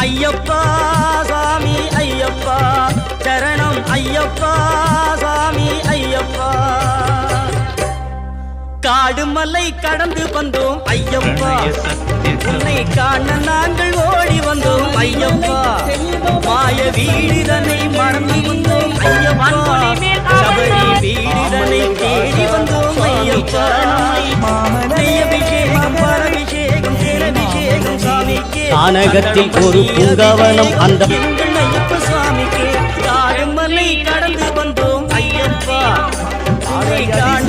ஐயப்பா சாமி ஐயப்பா சரணம் ஐயப்பா சாமி ஐயப்பா காடு மலை கடந்து வந்தோம் ஐயப்பா உன்னை காண நாங்கள் ஓடி வந்தோம் ஐயப்பா மாய வீடுதனை மறந்து வந்தோம் ஐயப்பா சபரி வீடுதனை தேடி வந்தோம் ஐயப்பா அபிஷேகம் பரபிஷேகம் தேரபிஷேகம் சாமிக்கே கானகத்தில் ஒரு பூங்காவனம் அந்த எங்கள் ஐயப்ப சுவாமிக்கே காடு மலை கடந்து வந்தோம் ஐயப்பா உன்னை காண